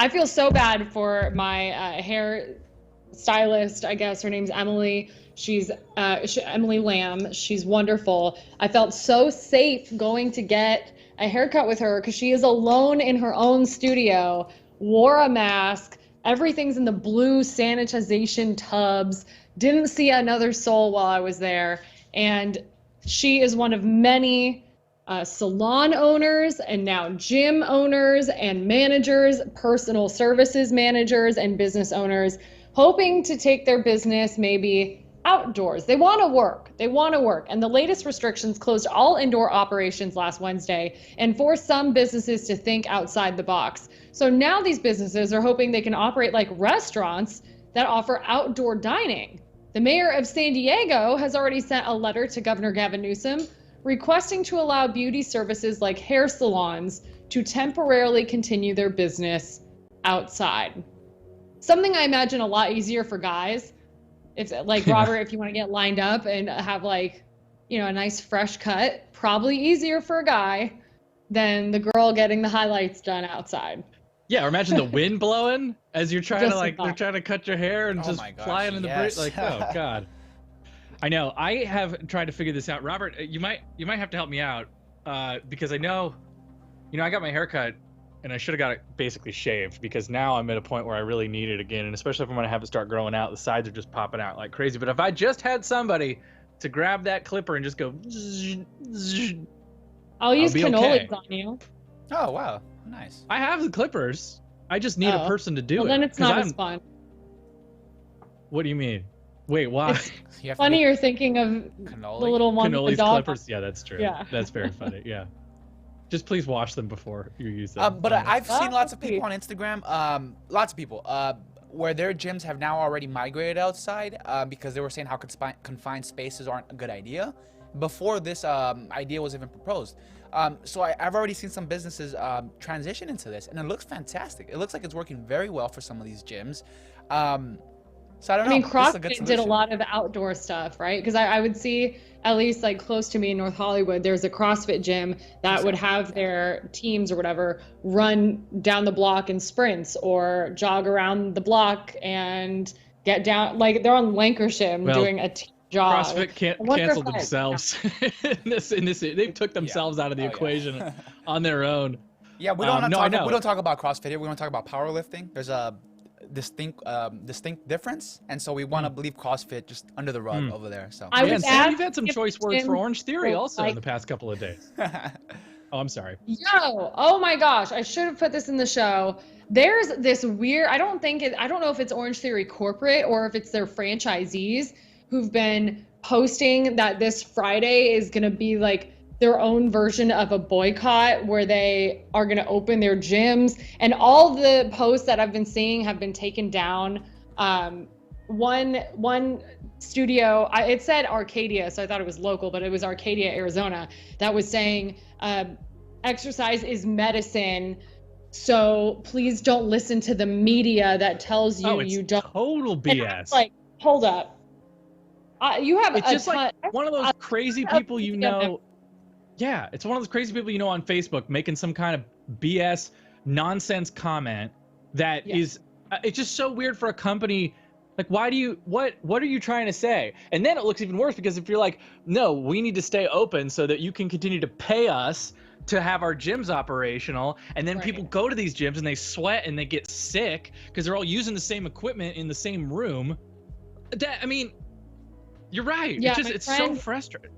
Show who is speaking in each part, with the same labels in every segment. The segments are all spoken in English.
Speaker 1: I feel so bad for my hair stylist. I guess her name's Emily. She's Emily Lamb. She's wonderful. I felt so safe going to get a haircut with her because she is alone in her own studio, wore a mask, everything's in the blue sanitization tubs, didn't see another soul while I was there. And she is one of many salon owners and now gym owners and managers, personal services managers and business owners hoping to take their business maybe outdoors. They want to work. They want to work. And the latest restrictions closed all indoor operations last Wednesday and forced some businesses to think outside the box. So now these businesses are hoping they can operate like restaurants that offer outdoor dining. The mayor of San Diego has already sent a letter to Governor Gavin Newsom requesting to allow beauty services like hair salons to temporarily continue their business outside. Something I imagine a lot easier for guys. It's like, Robert, if you want to get lined up and have like, you know, a nice fresh cut, probably easier for a guy than the girl getting the highlights done outside.
Speaker 2: Yeah, or imagine the wind blowing as you're trying
Speaker 1: Just
Speaker 2: to like, they're trying to cut your hair and just flying in the breeze. Like, oh God. I know. I have tried to figure this out. Robert, you might have to help me out because I know, you know, I got my hair cut and I should have got it basically shaved because now I'm at a point where I really need it again. And especially if I'm going to have it start growing out, the sides are just popping out like crazy. But if I just had somebody to grab that clipper and just go,
Speaker 1: I'll use cannolis
Speaker 2: okay.
Speaker 1: on you.
Speaker 3: Oh, wow. Nice.
Speaker 2: I have the clippers. I just need a person to do it.
Speaker 1: Then it's not as fun.
Speaker 2: What do you mean? Wait, why?
Speaker 1: It's funny you're thinking of
Speaker 3: Cannoli?
Speaker 1: the little one with
Speaker 2: Cannoli's
Speaker 1: the dog.
Speaker 2: clippers. Yeah, that's true.
Speaker 1: Yeah.
Speaker 2: That's very funny. Yeah. Just please wash them before you use them.
Speaker 3: But I've seen lots of
Speaker 1: okay.
Speaker 3: people on Instagram, lots of people, where their gyms have now already migrated outside because they were saying how confined spaces aren't a good idea before this idea was even proposed. So I've already seen some businesses transition into this, and it looks fantastic. It looks like it's working very well for some of these gyms. So I don't know.
Speaker 1: I mean, CrossFit did a lot of outdoor stuff, right? Because I would see, at least like close to me in North Hollywood, there's a CrossFit gym that would have their teams or whatever run down the block in sprints or jog around the block and get down. Like they're on Lancashire doing a team jog.
Speaker 2: CrossFit canceled themselves in this. They took themselves out of the equation on their own.
Speaker 3: Yeah, we don't talk about CrossFit here. We don't talk about powerlifting. There's a distinct difference, and so we want to leave CrossFit just under the rug over there. So
Speaker 2: you've had some choice words for Orange Theory also in the past couple of days. Oh, I'm sorry.
Speaker 1: Oh my gosh, I should have put this in the show. There's this weird, I don't know if it's Orange Theory corporate or if it's their franchisees who've been posting that this Friday is going to be like their own version of a boycott where they are going to open their gyms, and all the posts that I've been seeing have been taken down. One studio, it said Arcadia, so I thought it was local, but it was Arcadia, Arizona, that was saying exercise is medicine, so please don't listen to the media that tells you you don't.
Speaker 2: Total BS.
Speaker 1: Like, hold up. You have
Speaker 2: it's just like one of those crazy people you know. Yeah, it's one of those crazy people you know on Facebook making some kind of BS nonsense comment that is it's just so weird for a company. Like, why do you what are you trying to say? And then it looks even worse because if you're like, no, we need to stay open so that you can continue to pay us to have our gyms operational, and then people go to these gyms and they sweat and they get sick because they're all using the same equipment in the same room. I mean, you're right.
Speaker 1: Yeah,
Speaker 2: it's so frustrating.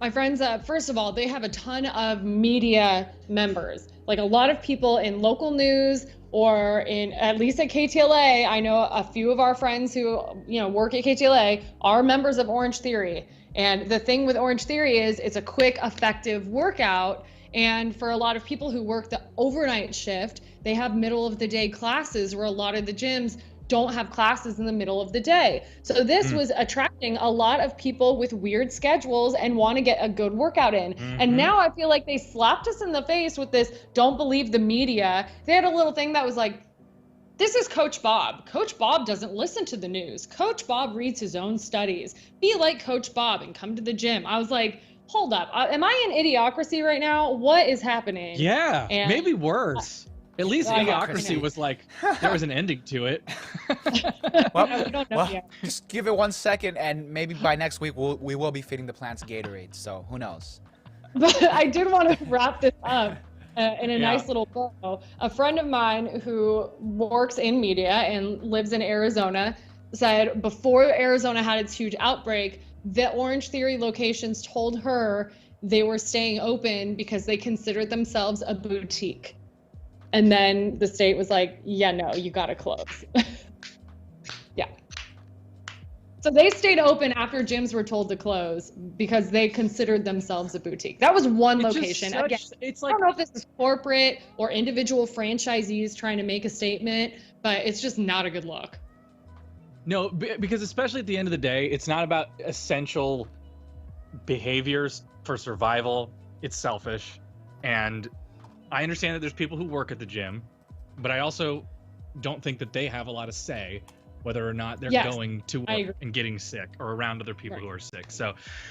Speaker 1: My friends, first of all, they have a ton of media members. Like a lot of people in local news or in, at least at KTLA, I know a few of our friends who, work at KTLA are members of Orange Theory. And the thing with Orange Theory is it's a quick, effective workout. And for a lot of people who work the overnight shift, they have middle of the day classes where a lot of the gyms don't have classes in the middle of the day. So this was attracting a lot of people with weird schedules and want to get a good workout in. And now I feel like they slapped us in the face with this, don't believe the media. They had a little thing that was like, this is Coach Bob. Coach Bob doesn't listen to the news. Coach Bob reads his own studies. Be like Coach Bob and come to the gym. I was like, hold up. Am I in idiocracy right now? What is happening?
Speaker 2: Yeah, maybe worse. At least
Speaker 1: Well,
Speaker 2: Idiocracy was like, there was an ending to it.
Speaker 3: Well,
Speaker 1: we don't know
Speaker 3: well,
Speaker 1: yet.
Speaker 3: just give it 1 second, and maybe by next week we will be feeding the plants Gatorade. So who knows?
Speaker 1: But I did want to wrap this up in a
Speaker 2: Yeah.
Speaker 1: nice little bow. A friend of mine who works in media and lives in Arizona said before Arizona had its huge outbreak, the Orange Theory locations told her they were staying open because they considered themselves a boutique. And then the state was like, yeah, no, you gotta close. Yeah. So they stayed open after gyms were told to close because they considered themselves a boutique. That was one
Speaker 2: It's just
Speaker 1: location.
Speaker 2: such-
Speaker 1: Again,
Speaker 2: it's
Speaker 1: I
Speaker 2: like
Speaker 1: don't know if this is corporate or individual franchisees trying to make a statement, but it's just not a good look.
Speaker 2: no, because especially at the end of the day, it's not about essential behaviors for survival. It's selfish, and I understand that there's people who work at the gym, but I also don't think that they have a lot of say whether or not they're
Speaker 1: Yes,
Speaker 2: going to
Speaker 1: I
Speaker 2: work
Speaker 1: agree.
Speaker 2: and getting sick or around other people
Speaker 1: Right.
Speaker 2: who are sick. So